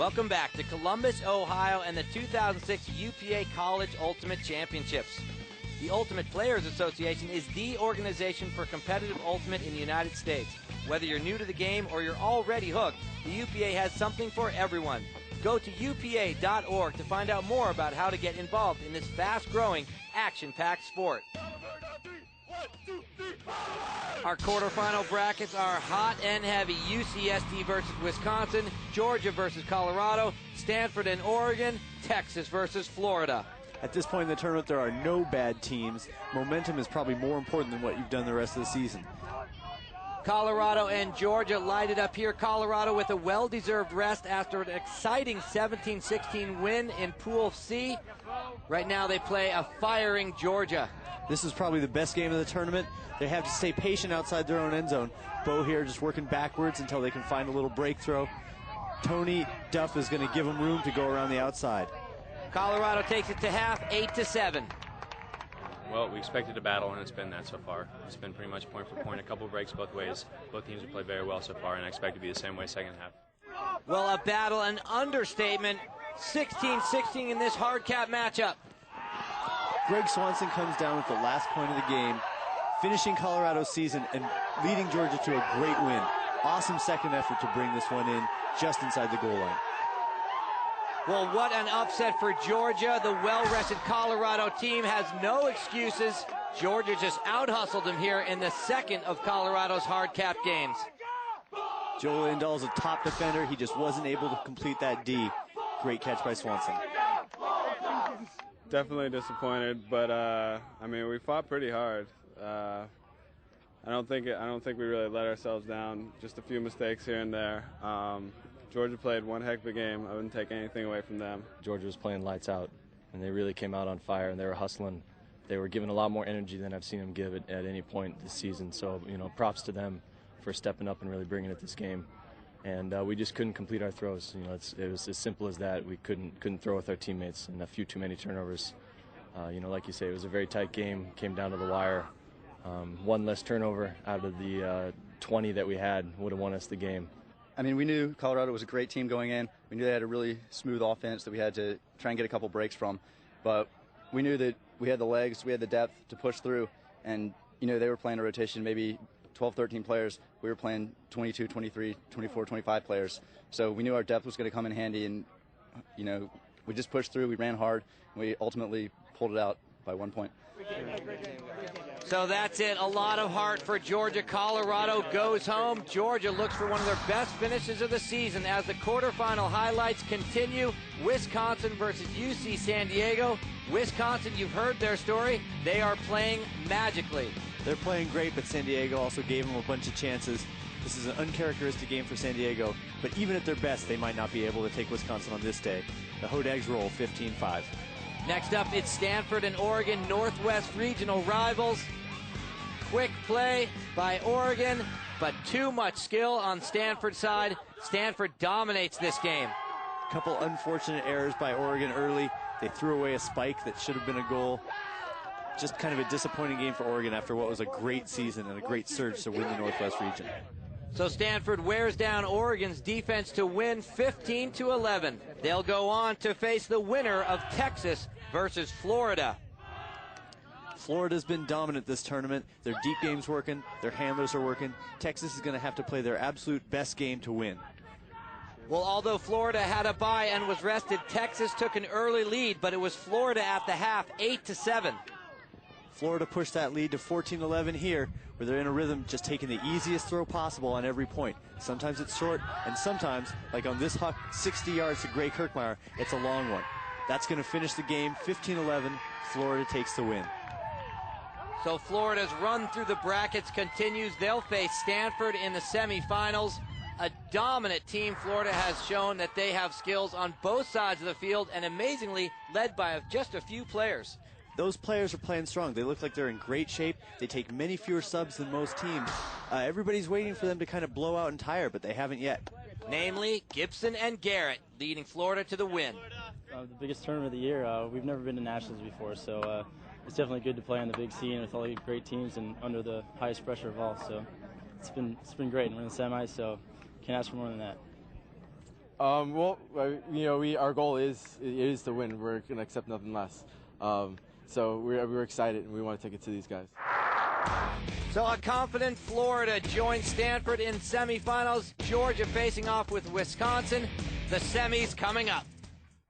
Welcome back to Columbus, Ohio, and the 2006 UPA College Ultimate Championships. The Ultimate Players Association is the organization for competitive ultimate in the United States. Whether you're new to the game or you're already hooked, the UPA has something for everyone. Go to upa.org to find out more about how to get involved in this fast-growing, action-packed sport. Our quarterfinal brackets are hot and heavy. UCSD versus Wisconsin, Georgia versus Colorado, Stanford and Oregon, Texas versus Florida. At this point in the tournament, there are no bad teams. Momentum is probably more important than what you've done the rest of the season. Colorado and Georgia lighted up here. Colorado with a well-deserved rest after an exciting 17-16 win in Pool C. Right now they play a firing Georgia. This is probably the best game of the tournament. They have to stay patient outside their own end zone. Bo here just working backwards until they can find a little break throw. Tony Duff is going to give them room to go around the outside. Colorado takes it to half, 8-7. Well, we expected a battle, and it's been that so far. It's been pretty much point for point, a couple breaks both ways. Both teams have played very well so far, and I expect it to be the same way second half. Well, a battle, an understatement. 16-16 in this hard cap matchup. Greg Swanson comes down with the last point of the game, finishing Colorado's season and leading Georgia to a great win. Awesome second effort to bring this one in just inside the goal line. Well, what an upset for Georgia. The well-rested Colorado team has no excuses. Georgia just out-hustled them here in the second of Colorado's hard cap games. Joel Indall's a top defender. He just wasn't able to complete that D. Great catch by Swanson. Definitely disappointed, but I mean, we fought pretty hard. I don't think we really let ourselves down. Just a few mistakes here and there. Georgia played one heck of a game. I wouldn't take anything away from them. Georgia was playing lights out, and they really came out on fire, and they were hustling. They were giving a lot more energy than I've seen them give it at any point this season. So, you know, props to them for stepping up and really bringing it this game. And we just couldn't complete our throws. You know, it was as simple as that. We couldn't throw with our teammates, and a few too many turnovers. You know, like you say, it was a very tight game. Came down to the wire. One less turnover out of the 20 that we had would have won us the game. I mean, we knew Colorado was a great team going in. We knew they had a really smooth offense that we had to try and get a couple breaks from. But we knew that we had the legs, we had the depth to push through. And, you know, they were playing a rotation, maybe 12, 13 players. We were playing 22, 23, 24, 25 players. So we knew our depth was going to come in handy. And, you know, we just pushed through. We ran hard. And we ultimately pulled it out by 1 point. So that's it. A lot of heart for Georgia. Colorado goes home. Georgia looks for one of their best finishes of the season as the quarterfinal highlights continue. Wisconsin versus UC San Diego. Wisconsin, you've heard their story. They are playing magically. They're playing great, but San Diego also gave them a bunch of chances. This is an uncharacteristic game for San Diego, but even at their best, they might not be able to take Wisconsin on this day. The Hodags roll 15-5. Next up, it's Stanford and Oregon, Northwest regional rivals. Quick play by Oregon, but too much skill on Stanford's side. Stanford dominates this game. A couple unfortunate errors by Oregon early. They threw away a spike that should have been a goal. Just kind of a disappointing game for Oregon after what was a great season and a great surge to win the Northwest region. So Stanford wears down Oregon's defense to win 15-11. They'll go on to face the winner of Texas versus Florida. Florida's been dominant this tournament. Their deep game's working. Their handlers are working. Texas is going to have to play their absolute best game to win. Well, although Florida had a bye and was rested, Texas took an early lead, but it was Florida at the half, 8-7. Florida pushed that lead to 14-11 here, where they're in a rhythm just taking the easiest throw possible on every point. Sometimes it's short, and sometimes, like on this huck, 60 yards to Gray Kirkmeyer, it's a long one. That's going to finish the game, 15-11. Florida takes the win. So Florida's run through the brackets continues. They'll face Stanford in the semifinals. A dominant team. Florida has shown that they have skills on both sides of the field, and amazingly led by just a few players. Those players are playing strong. They look like they're in great shape. They take many fewer subs than most teams. Everybody's waiting for them to kind of blow out and tire, but they haven't yet. Namely, Gibson and Garrett leading Florida to the win. The biggest tournament of the year. We've never been to Nationals before, so it's definitely good to play on the big scene with all the great teams and under the highest pressure of all. So it's been great, and we're in the semis, so can't ask for more than that. Well, our goal is to win. We're going to accept nothing less. So we're excited, and we want to take it to these guys. So a confident Florida joins Stanford in semifinals. Georgia facing off with Wisconsin. The semis coming up.